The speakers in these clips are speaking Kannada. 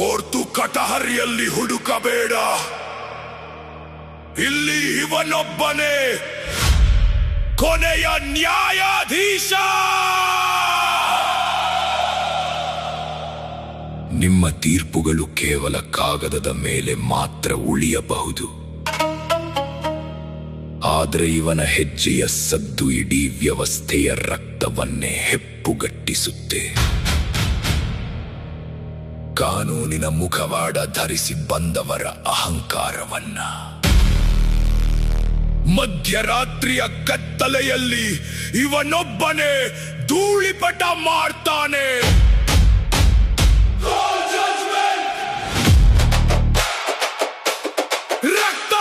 ಕೋರ್ತು ಕಟಹರಿಯಲ್ಲಿ ಹುಡುಕಬೇಡ, ಇಲ್ಲಿ ಇವನೊಬ್ಬನೇ ಕೊನೆಯ ನ್ಯಾಯಾಧೀಶ. ನಿಮ್ಮ ತೀರ್ಪುಗಳು ಕೇವಲ ಕಾಗದದ ಮೇಲೆ ಮಾತ್ರ ಉಳಿಯಬಹುದು, ಆದರೆ ಇವನ ಹೆಜ್ಜೆಯ ಸದ್ದು ಇಡೀ ವ್ಯವಸ್ಥೆಯ ರಕ್ತವನ್ನೇ ಹೆಪ್ಪುಗಟ್ಟಿಸುತ್ತೆ. ಕಾನೂನಿನ ಮುಖವಾಡ ಧರಿಸಿ ಬಂದವರ ಅಹಂಕಾರವನ್ನ ಮಧ್ಯರಾತ್ರಿಯ ಕತ್ತಲೆಯಲ್ಲಿ ಇವನೊಬ್ಬನೇ ಧೂಳಿಪಟ ಮಾಡ್ತಾನೆ. ರಕ್ತ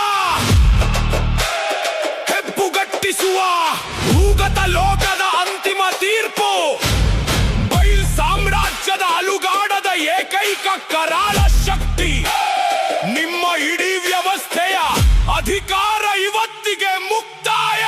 ಹೆಪ್ಪುಗಟ್ಟಿಸುವ ಭೂಗತ ಲೋಕದ ಅಂತಿಮ ತೀರ್ಪು, ಬೈಲ್ ಸಾಮ್ರಾಜ್ಯದ ಅಲುಗಾಡದ ಏಕೈಕ ಕರಾಳ ಶಕ್ತಿ. ನಿಮ್ಮ ಇಡೀ ವ್ಯವಸ್ಥೆಯ ಅಧಿಕಾರ ಇವತ್ತಿಗೆ ಮುಕ್ತಾಯ.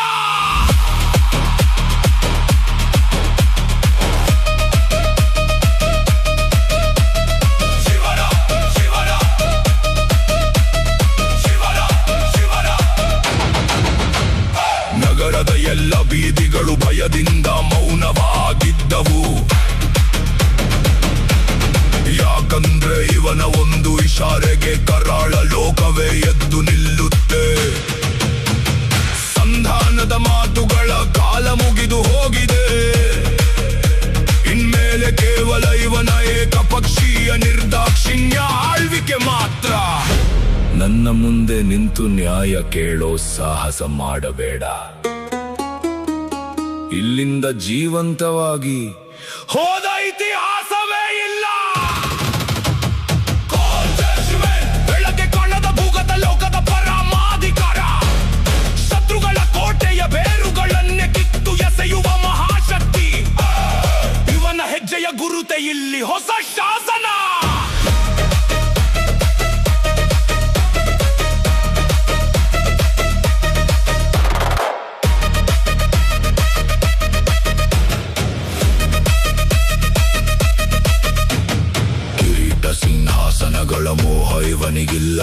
ನಗರದ ಎಲ್ಲ ಬೀದಿಗಳು ಭಯದಿಂದ ಮೌನವಾಗಿದ್ದವು, ಯಾಕಂದ್ರೆ ಇವನ ಒಂದು ಇಶಾರೆಗೆ ಕರಾಳ ಲೋಕವೇ ಎದ್ದು ನಿಲ್ಲುತ್ತೆ. ಸಂಧಾನದ ಮಾತುಗಳ ಕಾಲ ಮುಗಿದು ಹೋಗಿದೆ, ಇನ್ಮೇಲೆ ಕೇವಲ ಇವನ ಏಕಪಕ್ಷೀಯ ನಿರ್ದಾಕ್ಷಿಣ್ಯ ಆಳ್ವಿಕೆ ಮಾತ್ರ. ನನ್ನ ಮುಂದೆ ನಿಂತು ನ್ಯಾಯ ಕೇಳೋ ಸಾಹಸ ಮಾಡಬೇಡ, ಇಲ್ಲಿಂದ ಜೀವಂತವಾಗಿ ಹೋದ ಇತಿಹಾಸವೇ ಇಲ್ಲ. ಬೆಳಗ್ಗೆ ಕಾಣದ ಭೂಗತ ಲೋಕದ ಪರಮಾಧಿಕಾರ, ಶತ್ರುಗಳ ಕೋಟೆಯ ಬೇರುಗಳನ್ನೇ ಕಿತ್ತು ಎಸೆಯುವ ಮಹಾಶಕ್ತಿ. ಇವನ ಹೆಜ್ಜೆಯ ಗುರುತೆ ಇಲ್ಲಿ ಹೊಸ ಶಾಸನ. ಸಿಂಹಾಸನಗಳ ಮೋಹ ಇವನಿಗಿಲ್ಲ,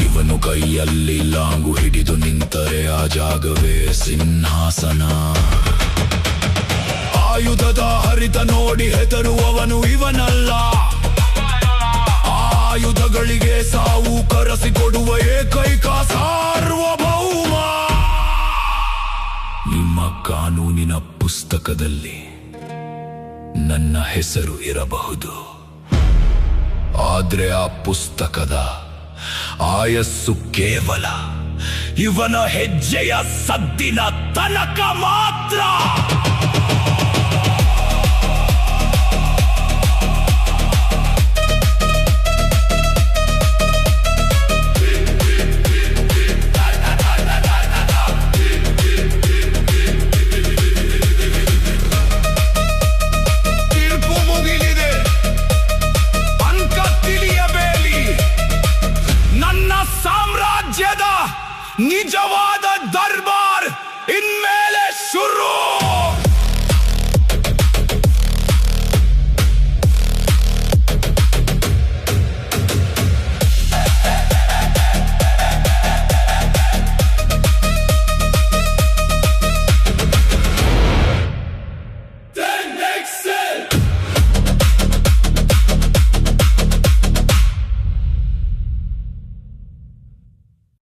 ಇವನು ಕೈಯಲ್ಲಿ ಲಾಂಗು ಹಿಡಿದು ನಿಂತರೆ ಆ ಜಾಗವೇ ಸಿಂಹಾಸನ. ಆಯುಧದ ಹರಿತ ನೋಡಿ ಹೆದರುವವನು ಇವನಲ್ಲ, ಆಯುಧಗಳಿಗೆ ಸಾವು ಕರೆಸಿಕೊಡುವ ಏಕೈಕ ಸಾರ್ವಭೌಮ. ನಿಮ್ಮ ಕಾನೂನಿನ ಪುಸ್ತಕದಲ್ಲಿ ನನ್ನ ಹೆಸರು ಇರಬಹುದು, ಆದ್ರೆ ಆ ಪುಸ್ತಕದ ಆಯಸ್ಸು ಕೇವಲ ಇವನ ಹೆಜ್ಜೆಯ ಸದ್ದಿನ ತನಕ ಮಾತ್ರ.